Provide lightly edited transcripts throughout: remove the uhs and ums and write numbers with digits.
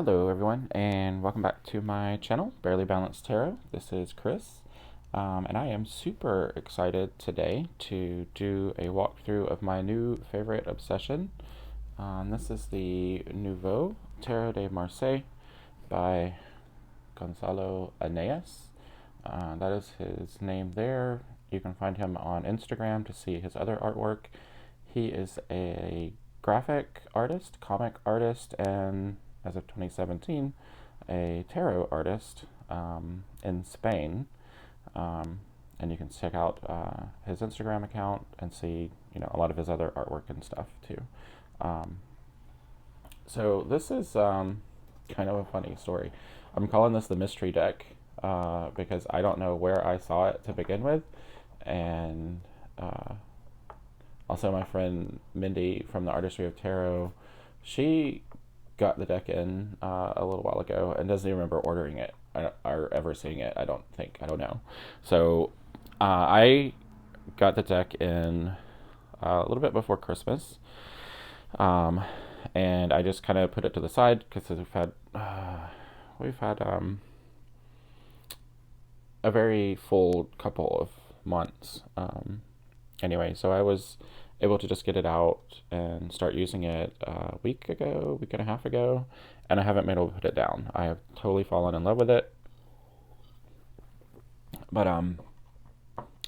Hello everyone, and welcome back to my channel, Barely Balanced Tarot. This is Chris, and I am super excited today to do a walkthrough of my new favorite obsession. This is the Nouveau Tarot de Marseille by Gonzalo Aeneas. That is his name there. You can find him on Instagram to see his other artwork. He is a graphic artist, comic artist, and as of 2017, a tarot artist in Spain. And you can check out his Instagram account and see, a lot of his other artwork and stuff too. So this is kind of a funny story. I'm calling this the mystery deck because I don't know where I saw it to begin with, and also my friend Mindy from the Artistry of Tarot, she got the deck in a little while ago and doesn't even remember ordering it or ever seeing it. I don't know. So I got the deck in a little bit before Christmas, and I just kind of put it to the side because we've had a very full couple of months. Anyway, so I was able to just get it out and start using it a week and a half ago, and I haven't been able to put it down. I have totally fallen in love with it. But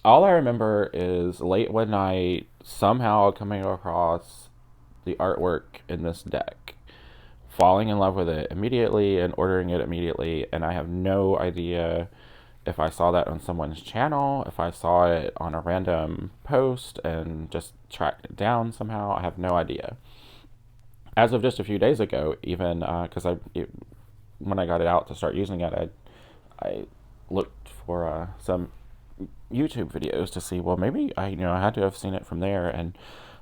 all I remember is late one night somehow coming across the artwork in this deck, falling in love with it immediately and ordering it immediately, and I have no idea if I saw that on someone's channel, if I saw it on a random post and just tracked it down somehow. I have no idea. As of just a few days ago, even, because when I got it out to start using it, I looked for some YouTube videos to see, well, maybe I had to have seen it from there, and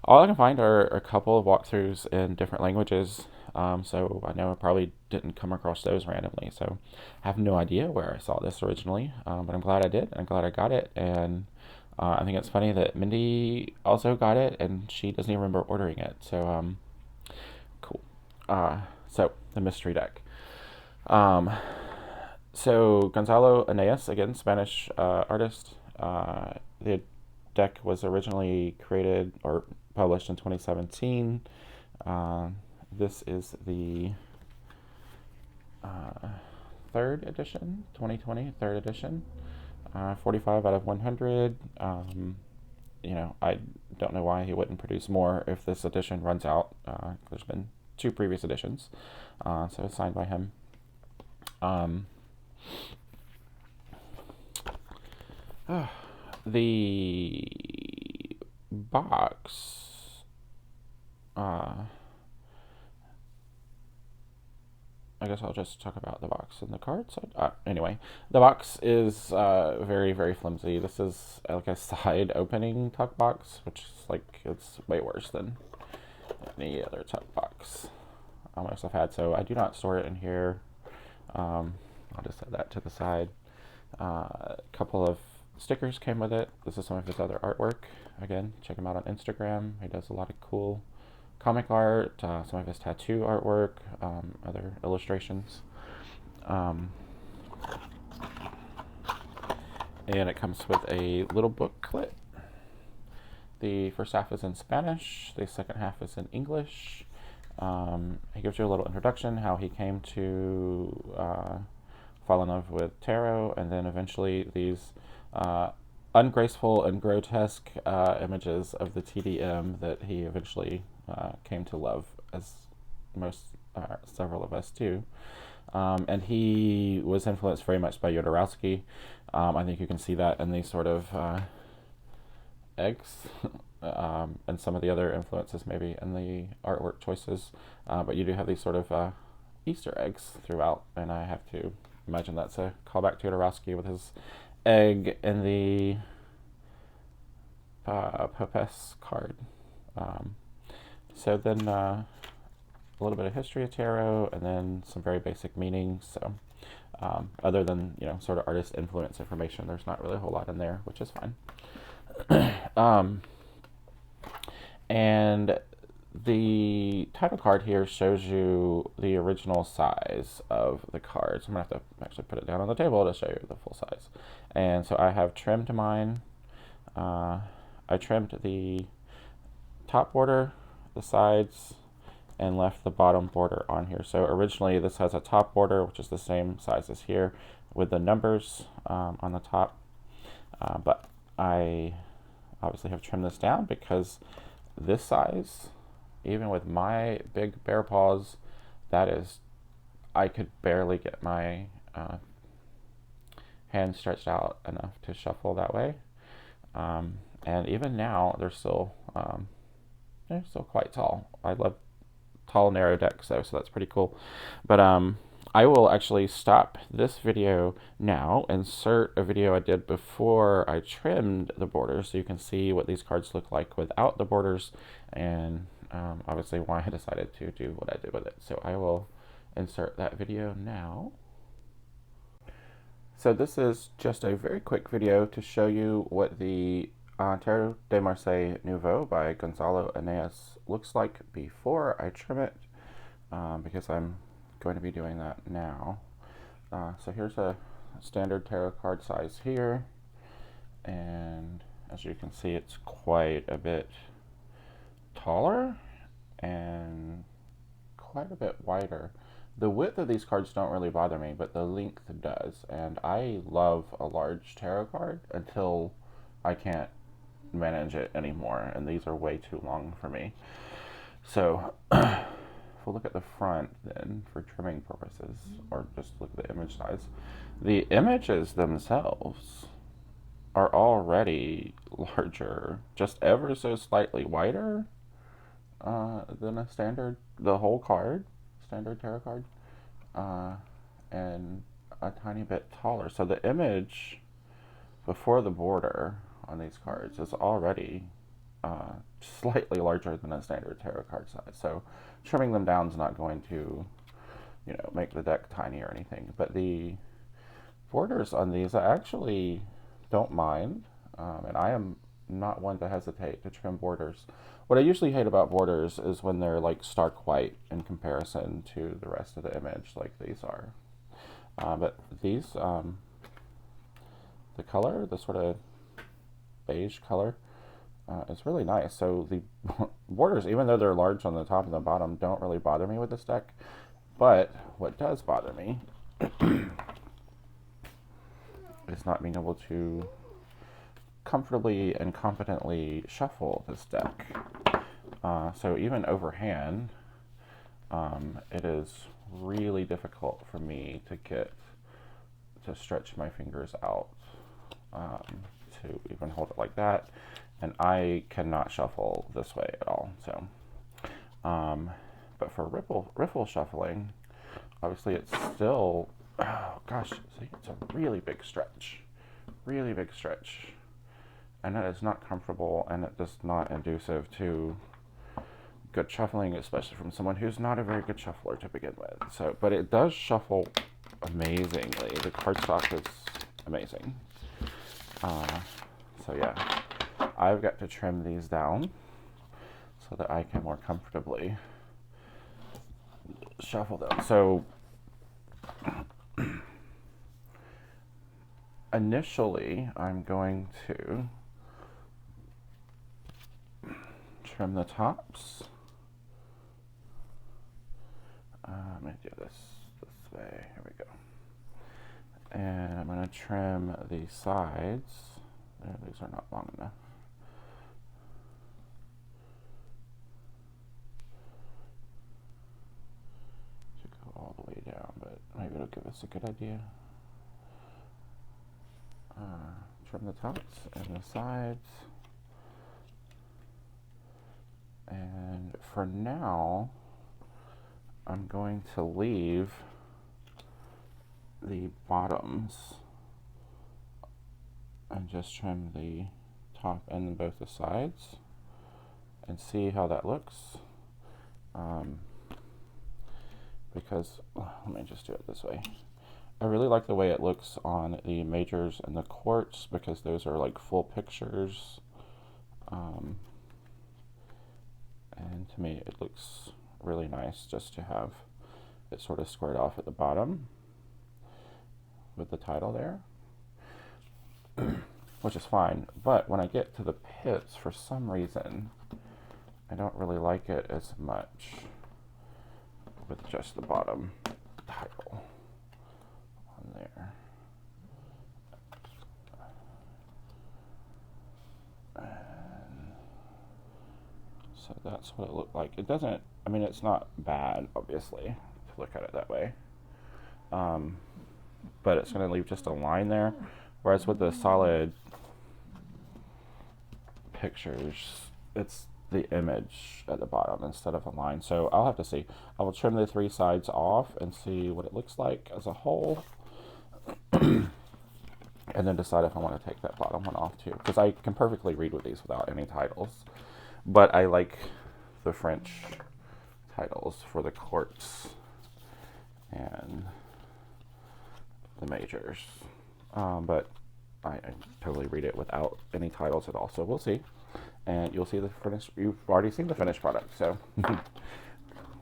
all I can find are a couple of walkthroughs in different languages. So I know I probably didn't come across those randomly. So I have no idea where I saw this originally, but I'm glad I did. I'm glad I got it. And I think it's funny that Mindy also got it, and she doesn't even remember ordering it. So cool. So the mystery deck. So Gonzalo Aeneas, again, Spanish artist. The deck was originally created or published in 2017. This is the third edition, 2020, third edition, 45 out of 100. I don't know why he wouldn't produce more if this edition runs out. There's been 2 previous editions, so it's signed by him. The box, I guess I'll just talk about the box and the cards. Anyway, the box is very, very flimsy. This is like a side opening tuck box, which is it's way worse than any other tuck box I must have had. So I do not store it in here. I'll just set that to the side. A couple of stickers came with it. This is some of his other artwork. Again, check him out on Instagram. He does a lot of cool comic art, some of his tattoo artwork, other illustrations. And it comes with a little booklet. The first half is in Spanish, the second half is in English. He gives you a little introduction, how he came to fall in love with tarot, and then eventually these ungraceful and grotesque images of the TDM that he eventually came to love, as several of us do. And he was influenced very much by Jodorowsky. I think you can see that in these sort of eggs and some of the other influences maybe in the artwork choices. But you do have these sort of Easter eggs throughout, and I have to imagine that's a callback to Jodorowsky with his egg in the Popes card. So then a little bit of history of tarot, and then some very basic meanings. So other than sort of artist influence information, there's not really a whole lot in there, which is fine. And the title card here shows you the original size of the cards. I'm going to have to actually put it down on the table to show you the full size. And so I have trimmed mine. I trimmed the top border, the sides, and left the bottom border on here. So originally this has a top border, which is the same size as here, with the numbers on the top. But I obviously have trimmed this down because this size, even with my big bear paws, that is, I could barely get my hand stretched out enough to shuffle that way. And even now, they're still quite tall. I love tall, narrow decks though, so that's pretty cool. But I will actually stop this video now, insert a video I did before I trimmed the borders so you can see what these cards look like without the borders, and obviously why I decided to do what I did with it. So I will insert that video now. So this is just a very quick video to show you what the Tarot de Marseille Nouveau by Gonzalo Aeneas looks like before I trim it, because I'm going to be doing that now. So here's a standard tarot card size here, and as you can see, it's quite a bit taller and quite a bit wider. The width of these cards don't really bother me, but the length does, and I love a large tarot card until I can't manage it anymore, and these are way too long for me. So if we'll look at the front then for trimming purposes, or just look at the image size, the images themselves are already larger, just ever so slightly wider than a standard, the whole card, standard tarot card, and a tiny bit taller. So the image before the border on these cards is already slightly larger than a standard tarot card size. So trimming them down is not going to, make the deck tiny or anything. But the borders on these I actually don't mind, and I am not one to hesitate to trim borders. What I usually hate about borders is when they're like stark white in comparison to the rest of the image, like these are. But these, the color, the sort of beige color, is really nice. So the borders, even though they're large on the top and the bottom, don't really bother me with this deck. But what does bother me is not being able to comfortably and competently shuffle this deck. So even overhand, it is really difficult for me to stretch my fingers out to even hold it like that, and I cannot shuffle this way at all. So, but for riffle shuffling, obviously it's still, oh gosh, see, it's a really big stretch, and it is not comfortable, and it is not conducive to good shuffling, especially from someone who's not a very good shuffler to begin with. So, but it does shuffle amazingly. The cardstock is amazing. So yeah, I've got to trim these down so that I can more comfortably shuffle them. So initially, I'm going to trim the tops. I'm going to do this way. Here we go. And I'm going to trim the sides. These are not long enough. To go all the way down, but maybe it'll give us a good idea. Trim the tops and the sides. And for now, I'm going to leave the bottoms and just trim the top and both the sides and see how that looks. Because, let me just do it this way. I really like the way it looks on the majors and the quartz, because those are like full pictures. And to me, it looks really nice just to have it sort of squared off at the bottom with the title there, which is fine. But when I get to the pips, for some reason, I don't really like it as much with just the bottom title on there. And so that's what it looked like. It doesn't, I mean, it's not bad, obviously, to look at it that way. But it's going to leave just a line there. Whereas with the solid pictures, it's the image at the bottom instead of a line. So I'll have to see. I will trim the 3 sides off and see what it looks like as a whole. And then decide if I want to take that bottom one off too. Because I can perfectly read with these without any titles. But I like the French titles for the courts and the majors. But I totally read it without any titles at all. So we'll see. And you'll see the finished, you've already seen the finished product. So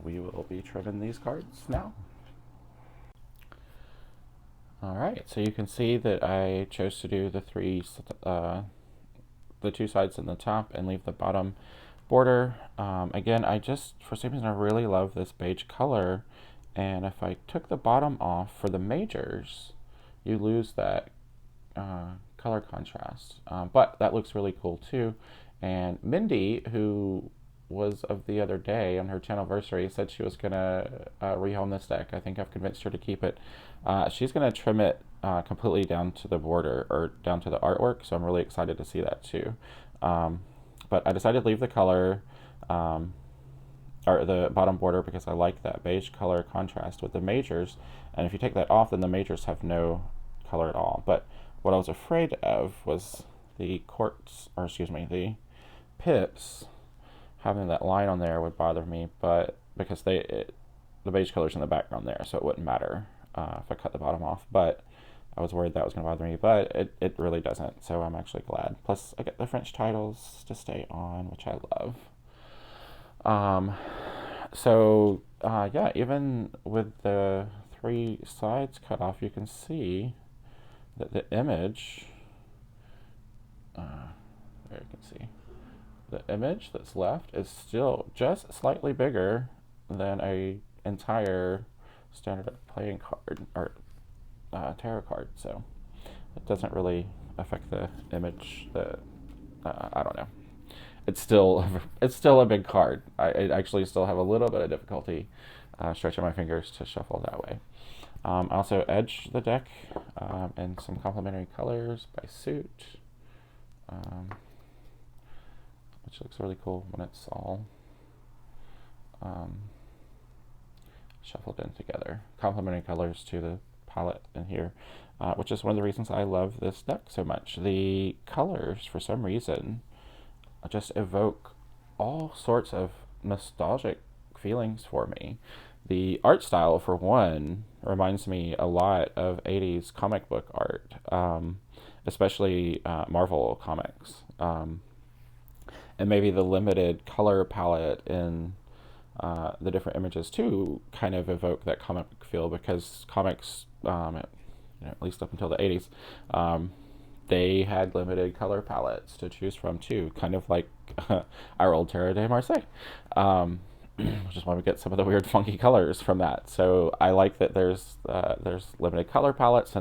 we will be trimming these cards now. All right, so you can see that I chose to do the 2 sides in the top and leave the bottom border. Again, I just, for some reason, I really love this beige color. And if I took the bottom off for the majors, you lose that color contrast. But that looks really cool too. And Mindy, who was of the other day on her channelversary, said she was going to rehome this deck. I think I've convinced her to keep it. She's going to trim it completely down to the border, or down to the artwork, so I'm really excited to see that too. But I decided to leave the color, or the bottom border, because I like that beige color contrast with the majors. And if you take that off, then the majors have no color at all. But what I was afraid of was the the pips having that line on there would bother me, but because the beige color's in the background there, so it wouldn't matter if I cut the bottom off. But I was worried that was going to bother me, but it really doesn't, so I'm actually glad. Plus, I get the French titles to stay on, which I love. Yeah, even with the 3 sides cut off, you can see that the image, there you can see, the image that's left is still just slightly bigger than a entire standard playing card, or tarot card, so it doesn't really affect the image. I don't know. It's still a big card. I actually still have a little bit of difficulty stretching my fingers to shuffle that way. I also edged the deck in some complementary colors by suit, which looks really cool when it's all shuffled in together. Complementary colors to the palette in here, which is one of the reasons I love this deck so much. The colors, for some reason, just evoke all sorts of nostalgic feelings for me. The art style, for one, reminds me a lot of 80s comic book art, especially Marvel comics. And maybe the limited color palette in the different images, too, kind of evoke that comic feel, because comics, at least up until the 80s, they had limited color palettes to choose from too, kind of like our old Tarot de Marseille, which is why we get some of the weird funky colors from that. So I like that there's limited color palettes,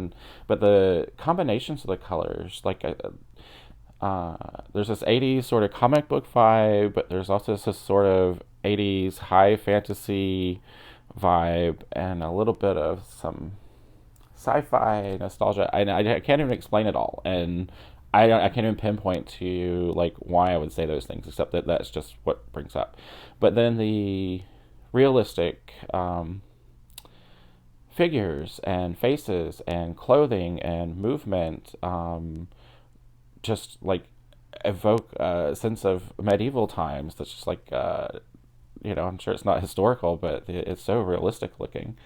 but the combinations of the colors, like there's this 80s sort of comic book vibe, but there's also this sort of 80s high fantasy vibe and a little bit of some sci-fi nostalgia. I can't even explain it all, and I can't even pinpoint to like why I would say those things, except that that's just what brings up. But then the realistic figures and faces and clothing and movement just like evoke a sense of medieval times that's just like I'm sure it's not historical, but it's so realistic looking.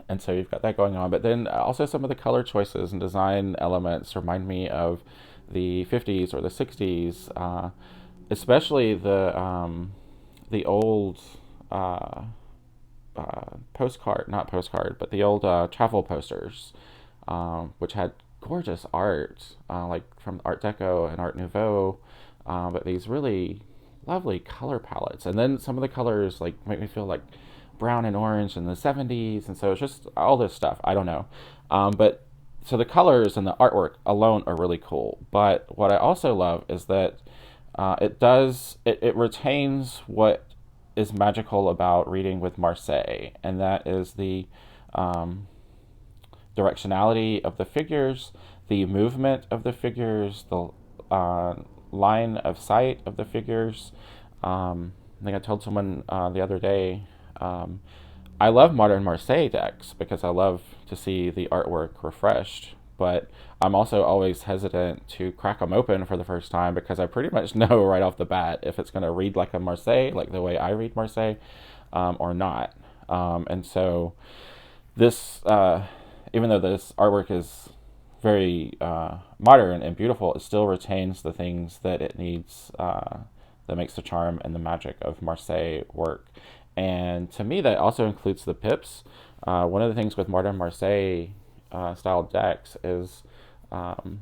And so you've got that going on. But then also some of the color choices and design elements remind me of the 50s or the 60s, especially the old uh, postcard, not postcard, but the old travel posters, which had gorgeous art, like from Art Deco and Art Nouveau, but these really lovely color palettes. And then some of the colors like make me feel like brown and orange in the 70s, and so it's just all this stuff. I don't know, but so the colors and the artwork alone are really cool. But what I also love is that it retains what is magical about reading with Marseille, and that is the um, directionality of the figures, the movement of the figures, the line of sight of the figures. I think I told someone the other day, um, I love modern Marseille decks because I love to see the artwork refreshed, but I'm also always hesitant to crack them open for the first time because I pretty much know right off the bat if it's going to read like a Marseille, like the way I read Marseille, or not. And so this, even though this artwork is very modern and beautiful, it still retains the things that it needs, that makes the charm and the magic of Marseille work. And to me, that also includes the pips. One of the things with modern Marseille style decks is um,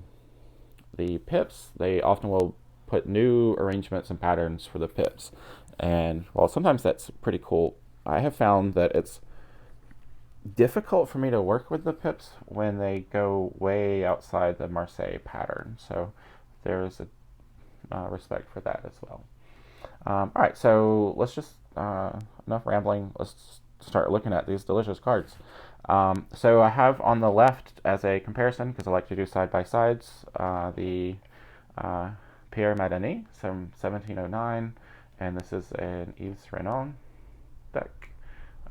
the pips. They often will put new arrangements and patterns for the pips. And while sometimes that's pretty cool, I have found that it's difficult for me to work with the pips when they go way outside the Marseille pattern. So there's a respect for that as well. All right, so let's just enough rambling. Let's start looking at these delicious cards. So I have on the left as a comparison, because I like to do side by sides, the Pierre Madenie from 1709, and this is an Yves Renaud deck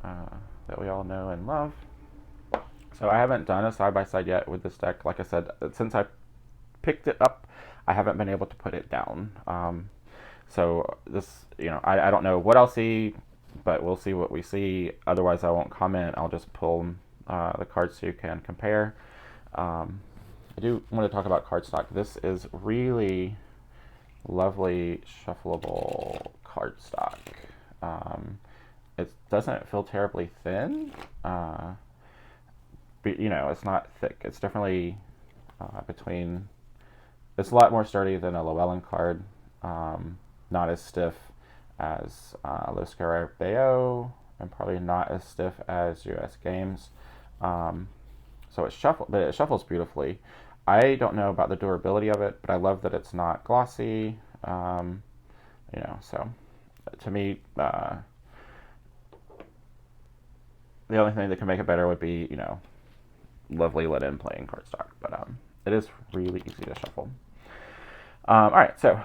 that we all know and love. So I haven't done a side by side yet with this deck. Like I said, since I picked it up, I haven't been able to put it down. So this, I don't know what I'll see, but we'll see what we see. Otherwise, I won't comment. I'll just pull the cards so you can compare. I do want to talk about cardstock. This is really lovely shuffleable cardstock. It doesn't feel terribly thin. But, it's not thick. It's definitely between. It's a lot more sturdy than a Llewellyn card. Not as stiff as Los Scarabeo, and probably not as stiff as U.S. Games. So but it shuffles beautifully. I don't know about the durability of it, but I love that it's not glossy. So to me, the only thing that can make it better would be, lovely linen plain cardstock. But it is really easy to shuffle. All right, so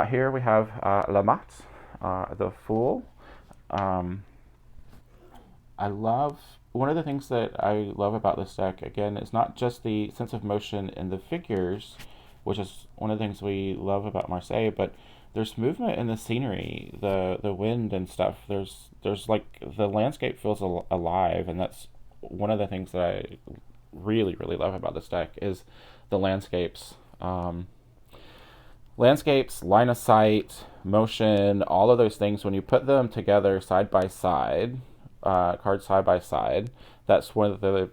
here we have La Mat, the Fool. I love, one of the things that I love about this deck, again, is not just the sense of motion in the figures, which is one of the things we love about Marseille, but there's movement in the scenery, the wind and stuff. There's like, the landscape feels alive, and that's one of the things that I really, really love about this deck is the landscapes. Landscapes, line of sight, motion, all of those things, when you put them together side by side, cards side by side, that's one of the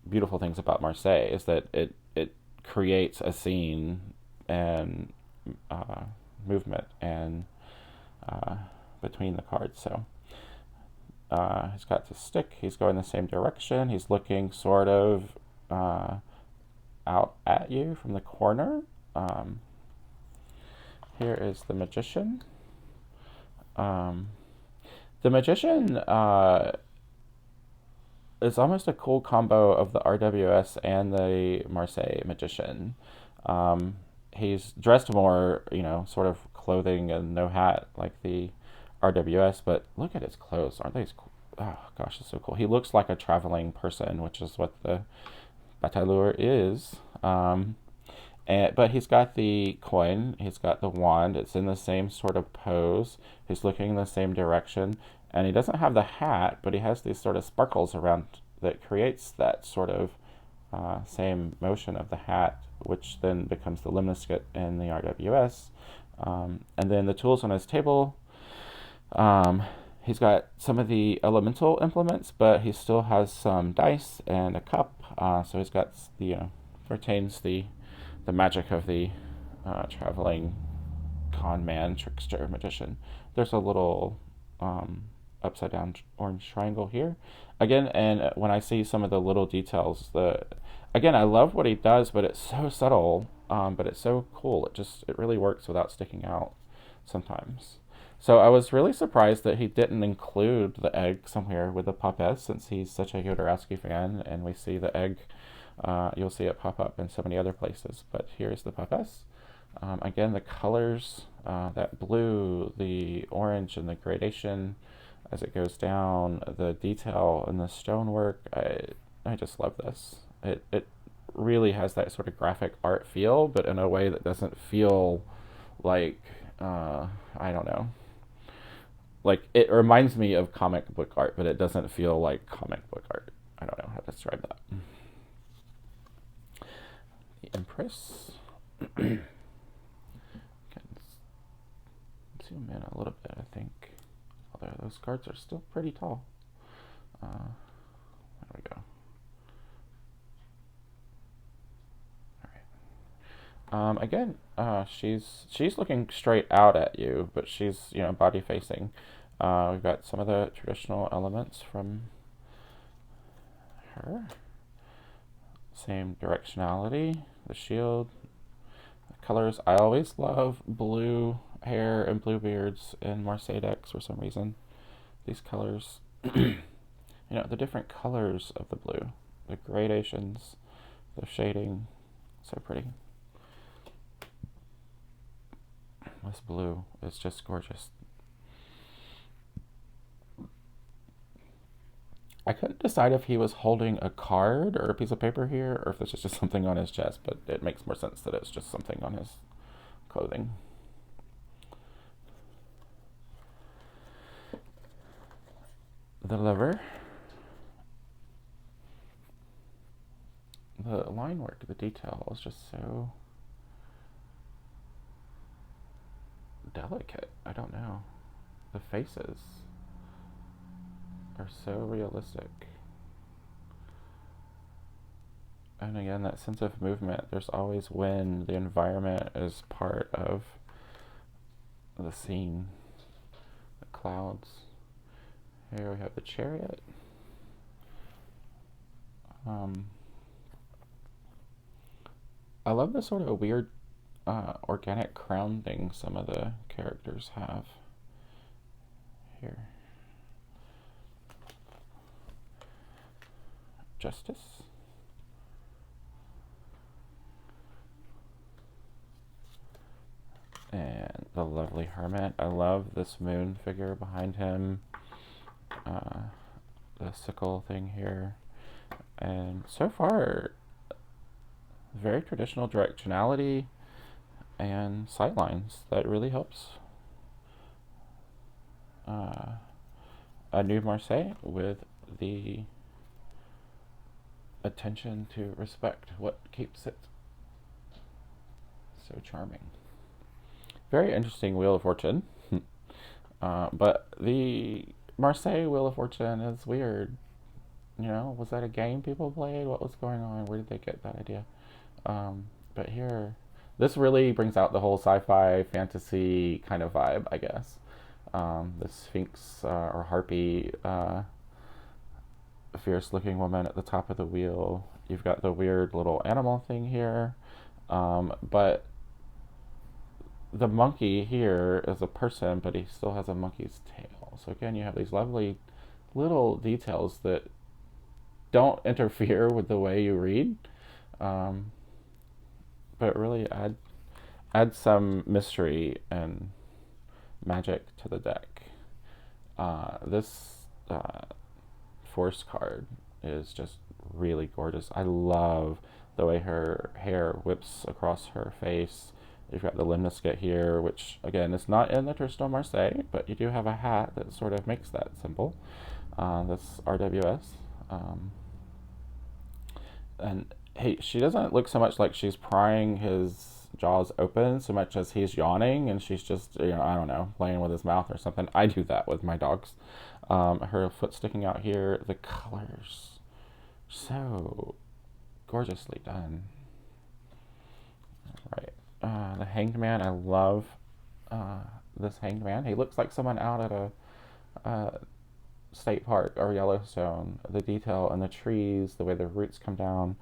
beautiful things about Marseille, is that it creates a scene and movement and between the cards. So he's got the stick, he's going the same direction, he's looking sort of out at you from the corner. Here is the Magician. The Magician is almost a cool combo of the RWS and the Marseille Magician. He's dressed more, sort of clothing and no hat like the RWS, but look at his clothes. Aren't they cool? Oh, gosh, it's so cool. He looks like a traveling person, which is what the Batailleur is. But he's got the coin, he's got the wand, it's in the same sort of pose, he's looking in the same direction, and he doesn't have the hat, but he has these sort of sparkles around that creates that sort of same motion of the hat, which then becomes the limniscate in the RWS. And then the tools on his table, um, he's got some of the elemental implements, but he still has some dice and a cup. So he's got the, retains the magic of the traveling con man, trickster, magician. There's a little upside down orange triangle here. Again, and when I see some of the little details, again, I love what he does, but it's so subtle, but it's so cool. It really works without sticking out sometimes. So I was really surprised that he didn't include the egg somewhere with the Papes, since he's such a Jodorowsky fan, and we see the egg. You'll see it pop up in so many other places, but here's the Papes. Again, the colors, that blue, the orange, and the gradation as it goes down, the detail and the stonework, I just love this. It really has that sort of graphic art feel, but in a way that doesn't feel like, I don't know. Like, it reminds me of comic book art, but it doesn't feel like comic book art. I don't know how to describe that. The Empress. Can zoom in a little bit, I think. Although those cards are still pretty tall. There we go. Again, she's looking straight out at you, but she's, body facing. We've got some of the traditional elements from her. Same directionality, the shield, the colors. I always love blue hair and blue beards in Marseille decks for some reason. These colors, the different colors of the blue, the gradations, the shading, so pretty. This blue is just gorgeous. I couldn't decide if he was holding a card or a piece of paper here, or if this is just something on his chest, but it makes more sense that it's just something on his clothing. The Lover. The line work, the detail is just so delicate. I don't know. The faces are so realistic. And again, that sense of movement, there's always when the environment is part of the scene. The clouds. Here we have the Chariot. I love the sort of weird organic crown thing some of the characters have here. Justice. And the lovely Hermit. I love this moon figure behind him. The sickle thing here. And so far, very traditional directionality and sightlines. That really helps. A new Marseille with the attention to respect what keeps it so charming. Very interesting Wheel of Fortune. But the Marseille Wheel of Fortune is weird. Was that a game people played? What was going on? Where did they get that idea? But here, this really brings out the whole sci-fi fantasy kind of vibe, I guess. The Sphinx or Harpy, fierce-looking woman at the top of the wheel. You've got the weird little animal thing here, but the monkey here is a person, but he still has a monkey's tail. So again, you have these lovely little details that don't interfere with the way you read, but really add some mystery and magic to the deck. This Force card is just really gorgeous. I love the way her hair whips across her face. You've got the limniscate here, which again is not in the traditional Marseille, but you do have a hat that sort of makes that symbol. That's RWS. And hey, she doesn't look so much like she's prying his, jaws open so much as he's yawning, and she's just, I don't know, playing with his mouth or something. I do that with my dogs. Her foot sticking out here. The colors, so gorgeously done. Right. The Hanged Man. I love this Hanged Man. He looks like someone out at a state park or Yellowstone. The detail in the trees, the way the roots come down.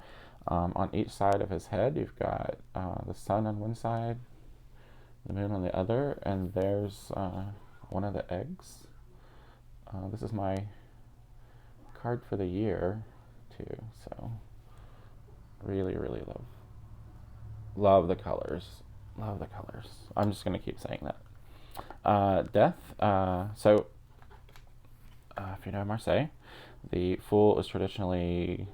On each side of his head, you've got the sun on one side, the moon on the other, and there's one of the eggs. This is my card for the year, too. So, really, really love the colors. Love the colors. I'm just gonna keep saying that. Death. If you know Marseille, the Fool is traditionally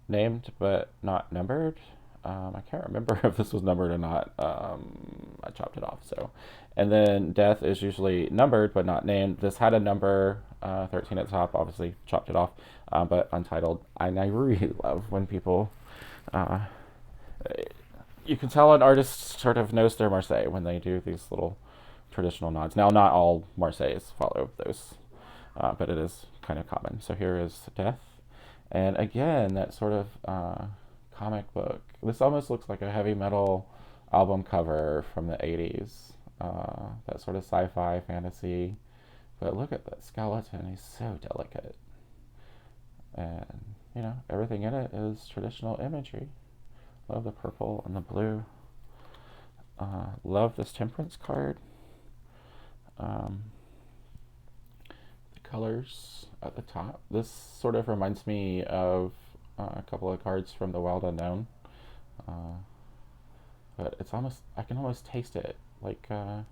named but not numbered. I can't remember if this was numbered or not. I chopped it off. So, and then Death is usually numbered but not named. This had a number 13 at the top. Obviously chopped it off, but untitled. And I really love when people. You can tell an artist sort of knows their Marseille when they do these little traditional nods. Now, not all Marseilles follow those, but it is kind of common. So here is Death. And again, that sort of comic book. This almost looks like a heavy metal album cover from the 80s. That sort of sci-fi fantasy. But look at that skeleton. He's so delicate. And, everything in it is traditional imagery. Love the purple and the blue. Love this Temperance card. The colors at the top. This sort of reminds me of a couple of cards from the Wild Unknown. But it's almost, I can almost taste it. Like, what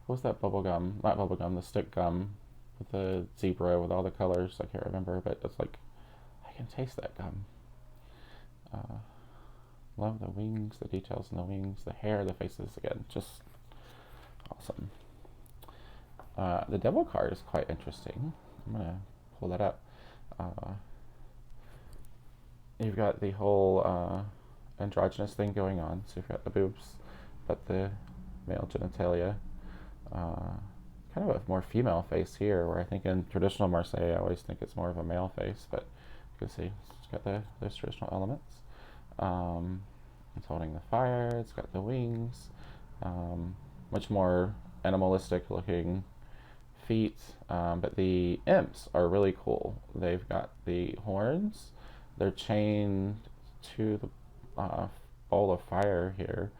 was that bubble gum? Not bubble gum, the stick gum with the zebra with all the colors. I can't remember, but it's like, I can taste that gum. Love the wings, the details in the wings, the hair, the faces, again, just awesome. The Devil card is quite interesting. I'm going to pull that up. You've got the whole androgynous thing going on. So you've got the boobs, but the male genitalia. Kind of a more female face here, where I think in traditional Marseille, I always think it's more of a male face, but you can see it's got those traditional elements. It's holding the fire, it's got the wings, much more animalistic looking feet, but the imps are really cool. They've got the horns, they're chained to the bowl of fire here,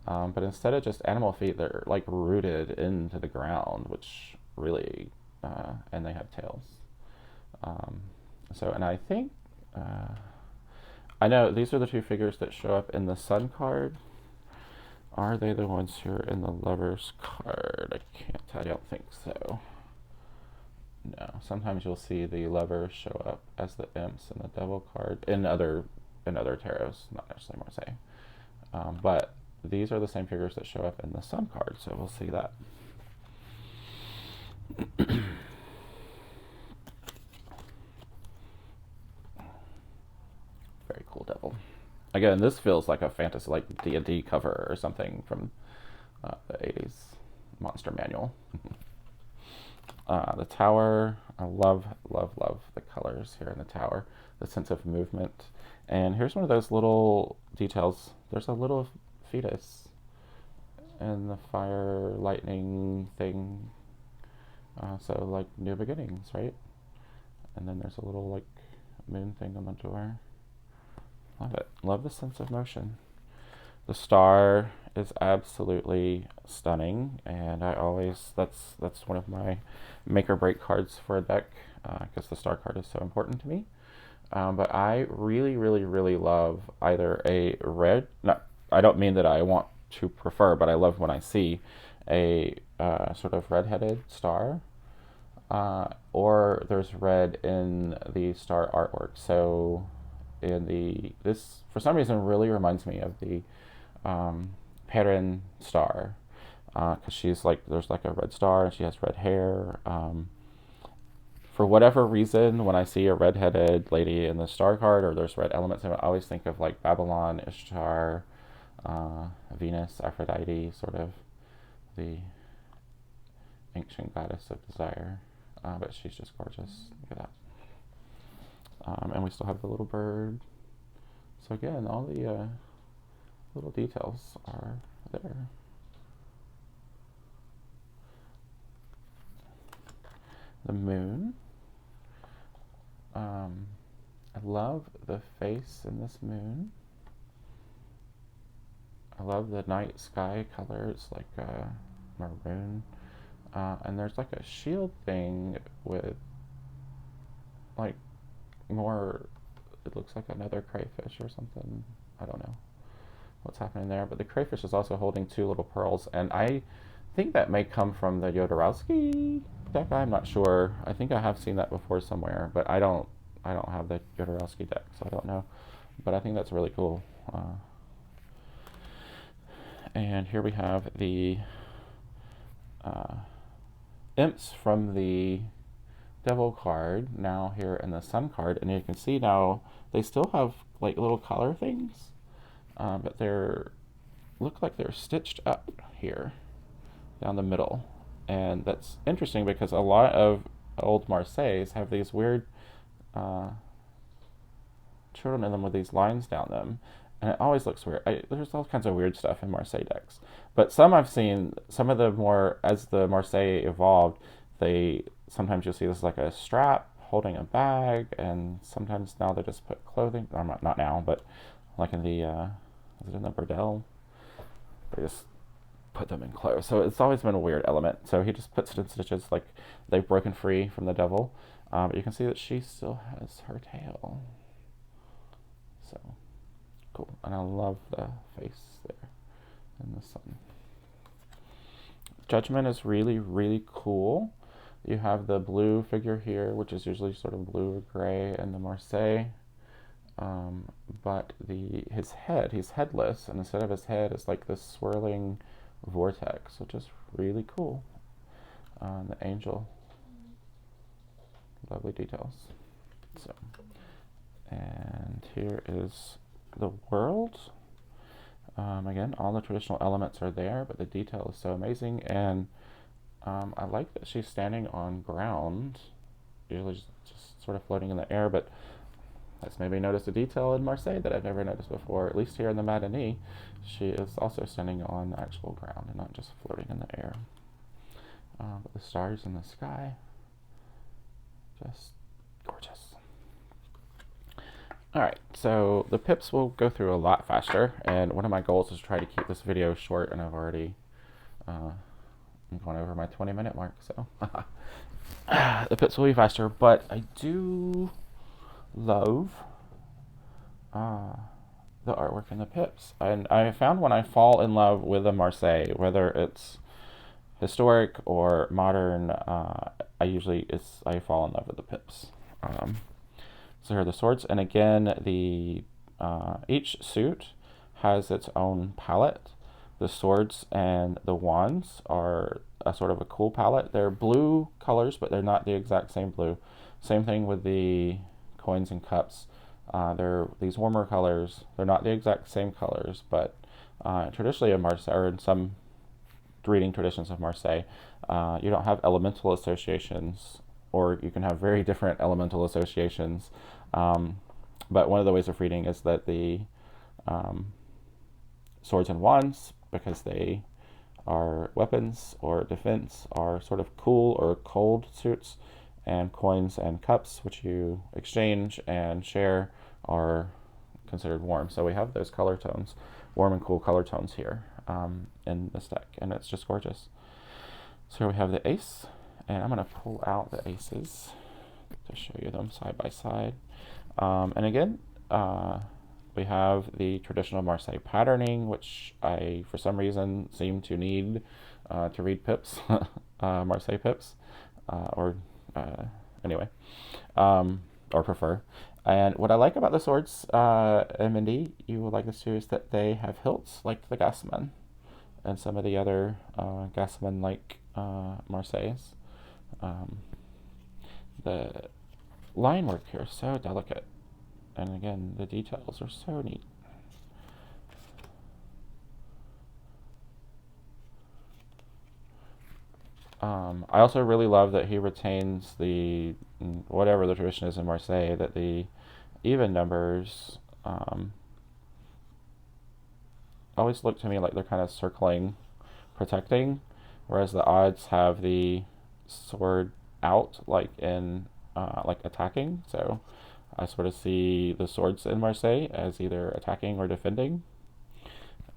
but instead of just animal feet, they're like rooted into the ground, which really, and they have tails. And I think, I know these are the two figures that show up in the Sun card. Are they the ones who are in the Lovers card? I don't think so. No, sometimes you'll see the Lovers show up as the Imps in the Devil card in other tarots, not necessarily Marseille. But these are the same figures that show up in the Sun card, so we'll see that. Very cool devil. Again, this feels like a fantasy, like D&D cover or something from the 80s monster manual. The tower, I love the colors here in the tower, the sense of movement. And here's one of those little details. There's a little fetus in the fire lightning thing. So like new beginnings, right? And then there's a little like moon thing on the door. Love it. Love the sense of motion. The star is absolutely stunning, and that's one of my make or break cards for a deck, because the star card is so important to me. But I really, really, really love either a red. I don't mean that I want to prefer, but I love when I see a sort of red-headed star, or there's red in the star artwork. So this for some reason really reminds me of the Perrin star, because she's like, there's like a red star and she has red hair. For whatever reason, when I see a redheaded lady in the star card or there's red elements, I always think of like Babylon, Ishtar, Venus, Aphrodite, sort of the ancient goddess of desire. But she's just gorgeous. Look at that. And we still have the little bird. So again, all the little details are there. The moon. I love the face in this moon. I love the night sky color. It's like maroon. And there's like a shield thing with like more, it looks like another crayfish or something. I don't know what's happening there. But the crayfish is also holding two little pearls. And I think that may come from the Jodorowsky deck. I'm not sure. I think I have seen that before somewhere, but I don't have the Jodorowsky deck, so I don't know. But I think that's really cool. And here we have the imps from the devil card now here in the sun card, and you can see now they still have like little color things, but they're look like they're stitched up here down the middle. And that's interesting because a lot of old Marseilles have these weird children in them with these lines down them, and it always looks weird. There's all kinds of weird stuff in Marseille decks, but some I've seen, some of the more, as the Marseille evolved, they sometimes you'll see this like a strap holding a bag, and sometimes now they just put clothing, or not now, but like in the is it in the Bordel, they just put them in clothes. So it's always been a weird element. So he just puts it in stitches like they've broken free from the devil. But you can see that she still has her tail. So cool. And I love the face there in the sun. Judgment is really, really cool. You have the blue figure here, which is usually sort of blue or gray in the Marseille. But his head, he's headless, and instead of his head is like this swirling vortex, which is really cool. The angel, lovely details. So, and here is the world. Again, all the traditional elements are there, but the detail is so amazing. And I like that she's standing on ground, usually just sort of floating in the air, but let's maybe notice a detail in Marseille that I've never noticed before, at least here in the Madenie. She is also standing on actual ground and not just floating in the air. But the stars in the sky, just gorgeous. Alright, so the pips will go through a lot faster, and one of my goals is to try to keep this video short, and I've already I'm going over my 20-minute mark, so the pips will be faster, but I do love the artwork in the pips. And I found when I fall in love with a Marseille, whether it's historic or modern, I fall in love with the pips. So here are the swords, and again, each suit has its own palette. The swords and the wands are a sort of a cool palette. They're blue colors, but they're not the exact same blue. Same thing with the coins and cups. They're these warmer colors. They're not the exact same colors, but traditionally in Marseille, or in some reading traditions of Marseille, you don't have elemental associations, or you can have very different elemental associations. But one of the ways of reading is that the swords and wands, because they are weapons or defense, are sort of cool or cold suits, and coins and cups, which you exchange and share, are considered warm. So we have those color tones, warm and cool color tones here in this deck, and it's just gorgeous. So here we have the ace, and I'm going to pull out the aces to show you them side by side. And again, we have the traditional Marseille patterning, which I, for some reason, seem to need to read pips, Marseille pips, anyway, or prefer. And what I like about the swords, and Mindy, you will like this too, is that they have hilts like the Gasman and some of the other Gasman-like Marseilles. The line work here is so delicate. And again, the details are so neat. I also really love that he retains the, whatever the tradition is in Marseille, that the even numbers always look to me like they're kind of circling, protecting, whereas the odds have the sword out, like in like attacking. So I sort of see the swords in Marseille as either attacking or defending.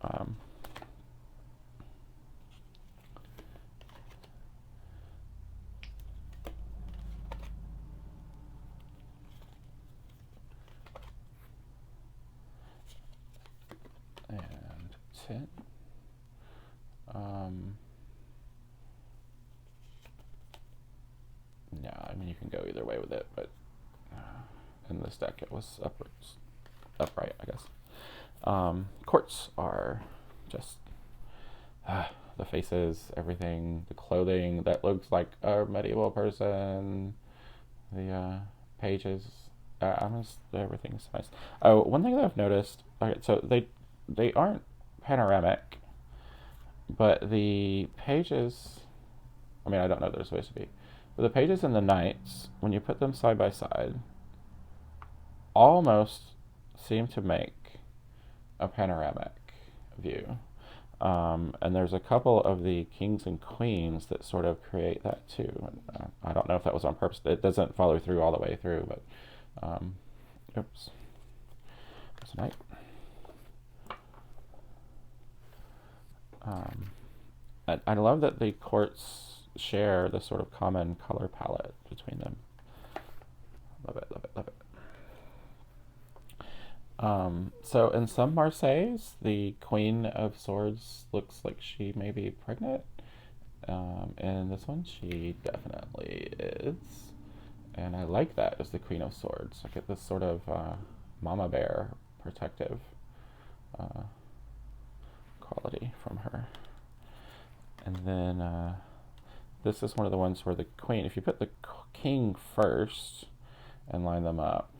Um, and 10. Yeah, I mean, you can go either way with it, but in this deck it was upright, I guess. Courts are just the faces, everything, the clothing that looks like a medieval person, the pages. Everything's nice. Oh, one thing that I've noticed. Okay, so they aren't panoramic, but the pages. I mean, I don't know they're supposed to be, but the pages and the knights, when you put them side by side, almost seem to make a panoramic view. And there's a couple of the kings and queens that sort of create that too. I don't know if that was on purpose. It doesn't follow through all the way through, but oops, that's a knight. I love that the courts share the sort of common color palette between them. Love it, love it, love it. So in some Marseilles, the Queen of Swords looks like she may be pregnant. And this one, she definitely is. And I like that as the Queen of Swords. I get this sort of mama bear protective quality from her. And then this is one of the ones where the Queen, if you put the King first and line them up,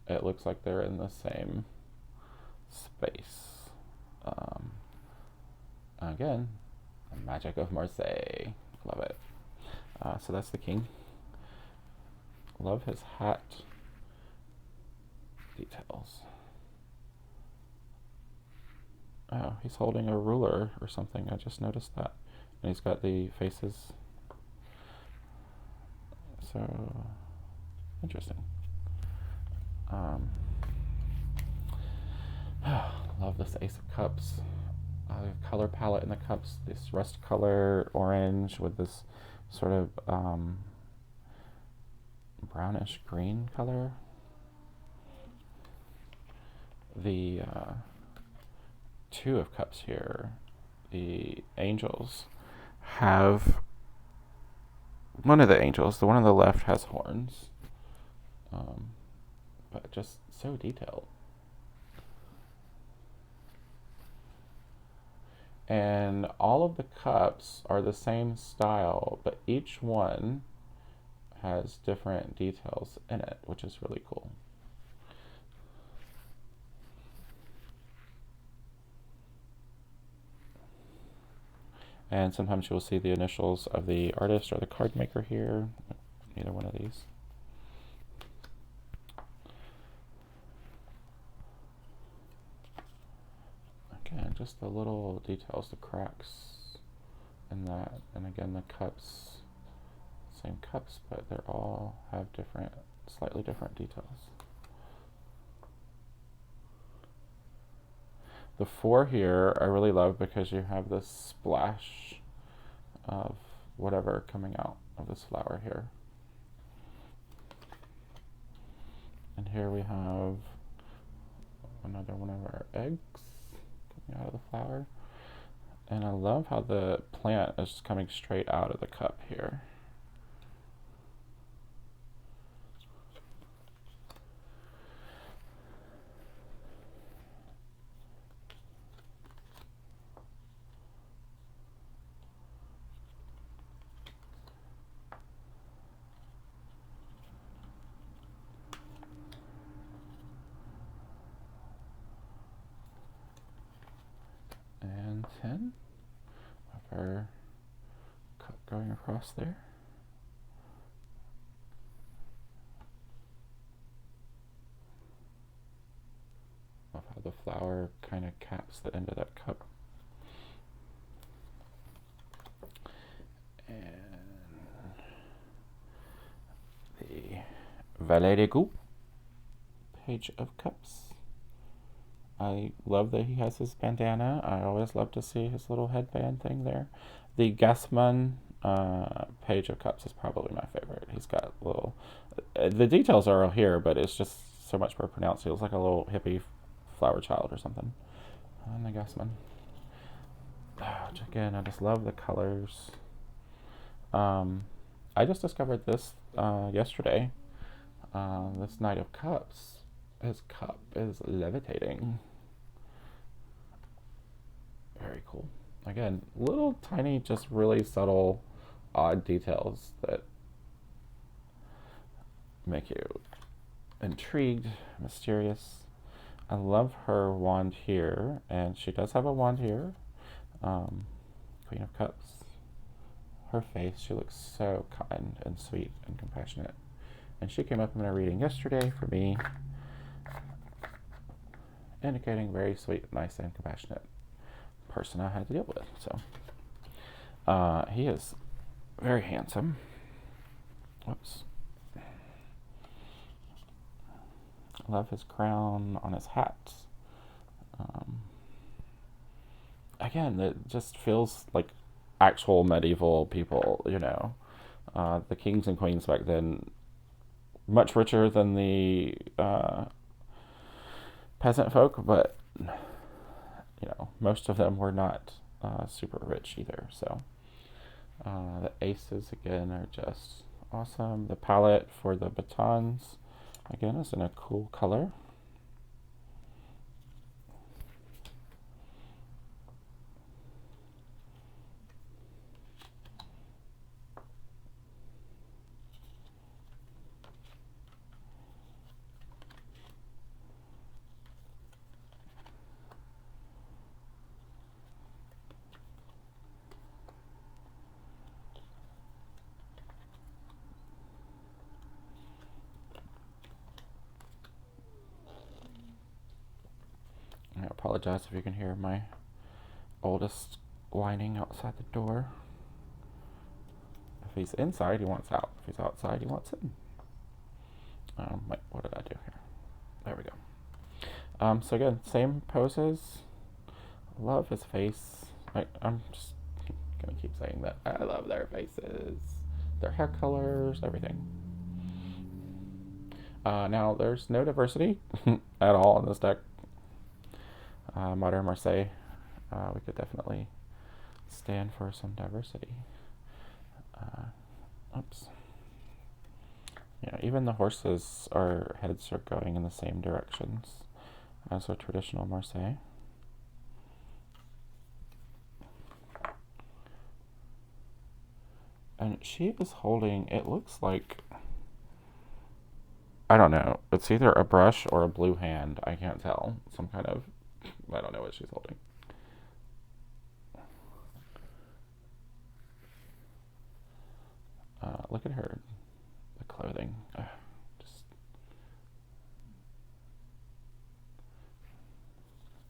it looks like they're in the same space. Again, the magic of Marseille. Love it. So that's the king. Love his hat details. Oh, he's holding a ruler or something. I just noticed that. And he's got the faces. So, interesting. Love this Ace of Cups. Color palette in the cups. This rust color orange with this sort of brownish green color. The Two of Cups here, the angels have, one of the angels, the one on the left has horns, but just so detailed. And all of the cups are the same style, but each one has different details in it, which is really cool. And sometimes you'll see the initials of the artist or the card maker here, either one of these. Again, just the little details, the cracks in that, and again the cups, same cups, but they're all have different, slightly different details. The 4 here I really love because you have this splash of whatever coming out of this flower here. And here we have another one of our eggs coming out of the flower. And I love how the plant is coming straight out of the cup here. 10 of her cup going across there. Of how the flower kind of caps the end of that cup. And the Valet de Coupe, Page of Cups. I love that he has his bandana. I always love to see his little headband thing there. The Gasman Page of Cups is probably my favorite. He's got little... the details are all here, but it's just so much more pronounced. He looks like a little hippie flower child or something. And the Gasman. Which again, I just love the colors. I just discovered this yesterday. This Knight of Cups. His cup is levitating. Very cool. Again, little tiny, just really subtle, odd details that make you intrigued, mysterious. I love her wand here, and she does have a wand here. Queen of Cups. Her face, she looks so kind and sweet and compassionate. And she came up in a reading yesterday for me, indicating very sweet, nice, and compassionate person I had to deal with. So he is very handsome. Whoops. Love his crown on his hat. Again, it just feels like actual medieval people, you know. The kings and queens back then, much richer than the peasant folk, but you know, most of them were not super rich either. So the aces again are just awesome. The palette for the batons again is in a cool color. I apologize if you can hear my oldest whining outside the door. If he's inside, he wants out. If he's outside, he wants in. Wait, what did I do here? There we go. So again, same poses. Love his face. I'm just gonna keep saying that. I love their faces, their hair colors, everything. Now, there's no diversity at all in this deck. Modern Marseille, we could definitely stand for some diversity. Oops. Yeah, even the horses' heads are going in the same directions as a traditional Marseille. And she is holding, it looks like, I don't know, it's either a brush or a blue hand. I can't tell. Some kind of, I don't know what she's holding. Look at her, the clothing. Just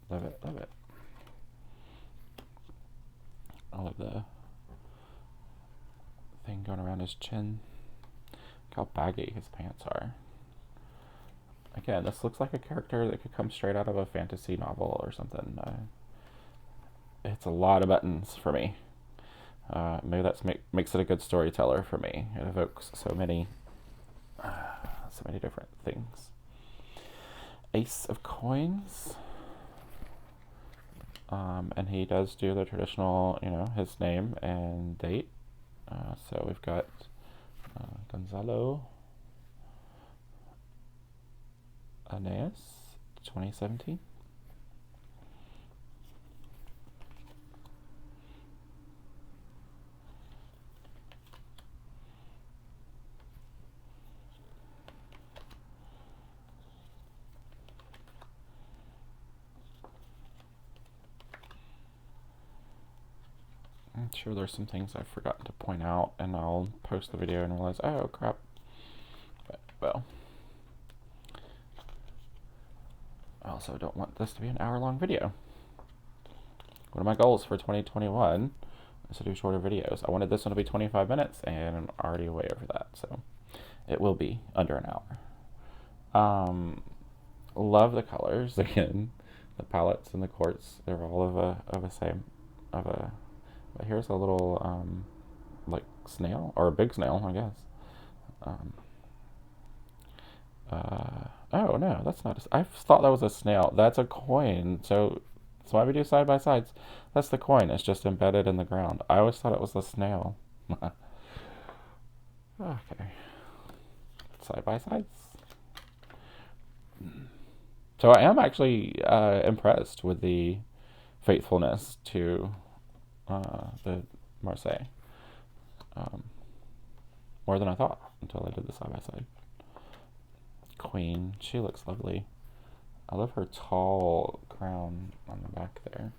love it, love it. All of the thing going around his chin. Look how baggy his pants are. Again, this looks like a character that could come straight out of a fantasy novel or something. It's a lot of buttons for me. Maybe that makes it a good storyteller for me. It evokes so many different things. Ace of Coins. And he does do the traditional, you know, his name and date. So we've got Gonzalo Aeneas, 2017. I'm sure there's some things I've forgotten to point out, and I'll post the video and realize, oh crap. But, well, I also don't want this to be an hour-long video. One of my goals for 2021 is to do shorter videos. I wanted this one to be 25 minutes, and I'm already way over that, so it will be under an hour. Love the colors again, the palettes and the quartz. They're all of a same But here's a little like snail, or a big snail, I guess. Oh no, that's not. I thought that was a snail. That's a coin. So why we do side by sides? That's the coin. It's just embedded in the ground. I always thought it was a snail. Okay. Side by sides. So I am actually impressed with the faithfulness to the Marseille. More than I thought until I did the side by side. Queen, she looks lovely. I love her tall crown on the back there.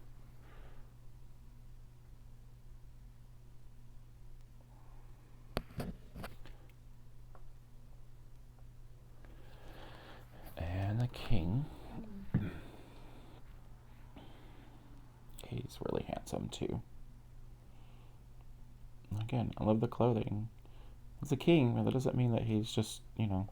And the king. He's really handsome too. Again, I love the clothing. He's a king, but that doesn't mean that he's just, you know,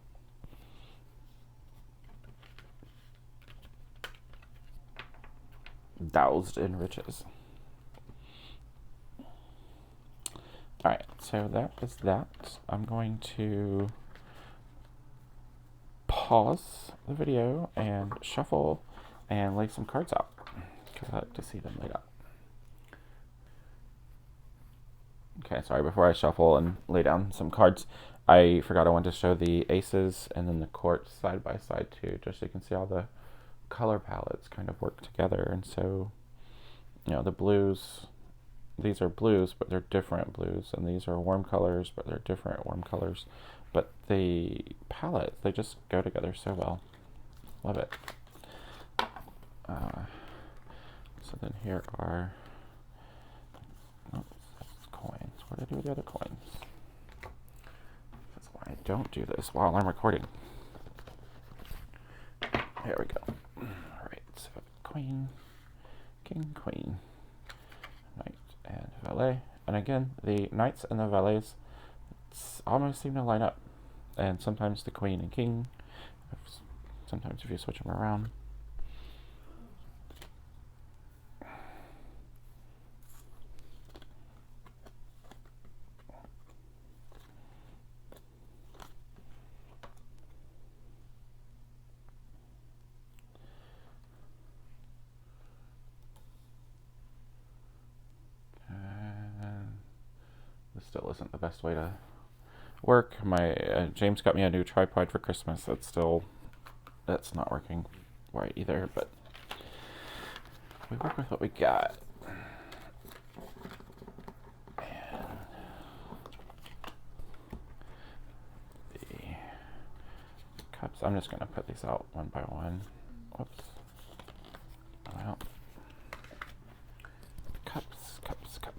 doused in riches. Alright, so that is that. I'm going to pause the video and shuffle and lay some cards out, because I like to see them laid out. Okay, sorry, before I shuffle and lay down some cards, I forgot I wanted to show the aces and then the quartz side by side too, just so you can see how the color palettes kind of work together. And so, you know, the blues, these are blues, but they're different blues, and these are warm colors, but they're different warm colors. But the palettes, they just go together so well. Love it. So then here are, coins. What did I do with the other coins? That's why I don't do this while I'm recording. Here we go. Alright, so queen, king, queen, knight, and valet. And again, the knights and the valets almost seem to line up. And sometimes the queen and king, sometimes if you switch them around. This still isn't the best way to work. My James got me a new tripod for Christmas. That's not working right either, but we work with what we got. And the cups, I'm just going to put these out one by one. Whoops. Well, cups, cups, cups.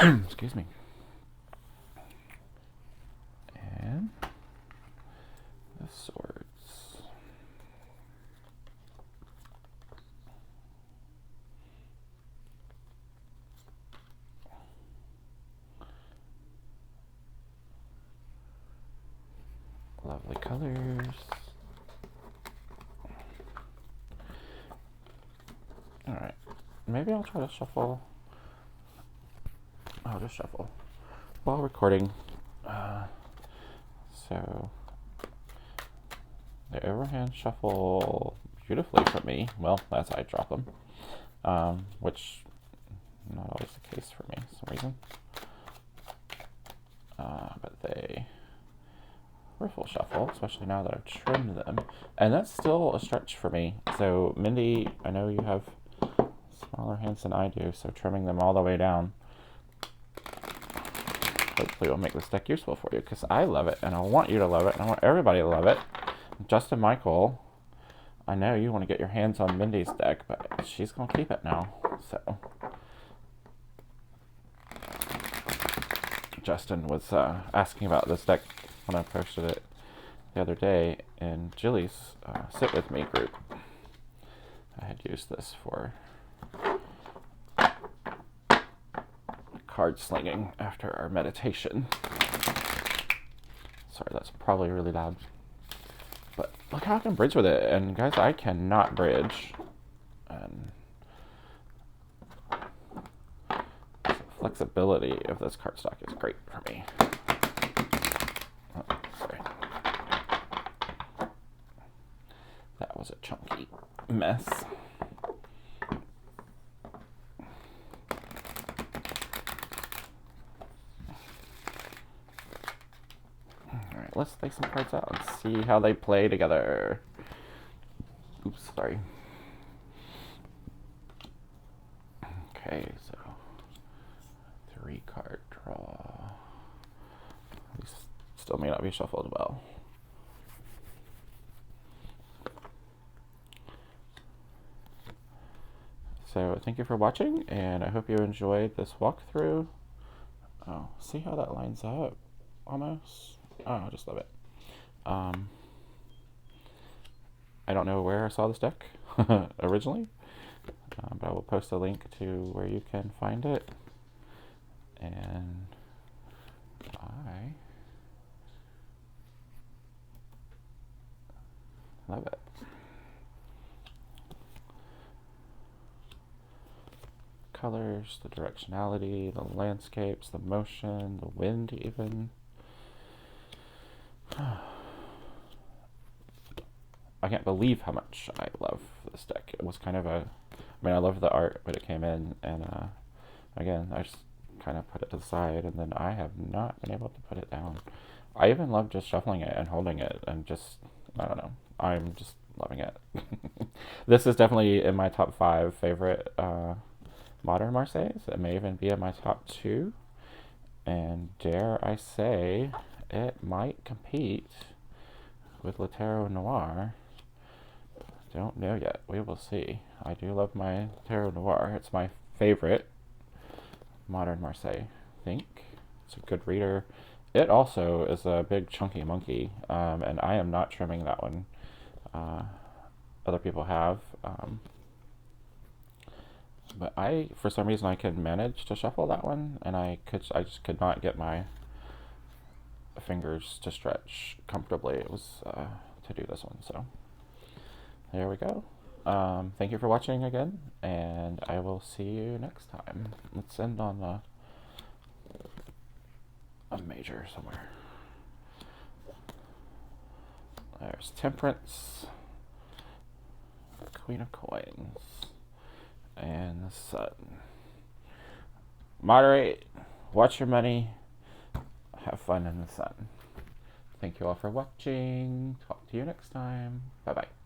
Excuse me. And the swords. Lovely colors. Alright. Maybe I'll try to shuffle. I'll just shuffle while recording. So the overhand shuffle beautifully for me. Well, as I drop them, which not always the case for me for some reason. But they riffle shuffle, especially now that I've trimmed them. And that's still a stretch for me. So, Mindy, I know you have smaller hands than I do, so trimming them all the way down hopefully will make this deck useful for you, because I love it, and I want you to love it, and I want everybody to love it. Justin Michael, I know you want to get your hands on Mindy's deck, but she's going to keep it now. So, Justin was asking about this deck when I posted it the other day in Jilly's Sit With Me group. I had used this for card slinging after our meditation. Sorry, that's probably really loud. But look how I can bridge with it. And guys, I cannot bridge. And the flexibility of this cardstock is great for me. Oh, sorry. That was a chunky mess. Alright, let's lay some cards out and see how they play together. Oops, sorry. Okay, so 3-card draw. These still may not be shuffled well. So thank you for watching, and I hope you enjoyed this walkthrough. Oh, see how that lines up? Almost. Oh, I just love it. I don't know where I saw this deck originally, but I will post a link to where you can find it. And I love it. Colors, the directionality, the landscapes, the motion, the wind even. I can't believe how much I love this deck. It was kind of a, I mean, I love the art when it came in, and again, I just kind of put it to the side, and then I have not been able to put it down. I even love just shuffling it and holding it, and just, I don't know, I'm just loving it. This is definitely in my top 5 favorite modern Marseilles. It may even be in my top 2, and dare I say, it might compete with Le Tarot Noir. Don't know yet. We will see. I do love my Tarot Noir. It's my favorite modern Marseille, I think. It's a good reader. It also is a big chunky monkey, and I am not trimming that one. Other people have. But for some reason, I could manage to shuffle that one, and I just could not get my fingers to stretch comfortably. It was to do this one, so there we go. Thank you for watching again, and I will see you next time. Let's end on a major somewhere. There's Temperance, Queen of Coins, and the Sun. Moderate, watch your money, have fun in the sun. Thank you all for watching. Talk to you next time. Bye-bye.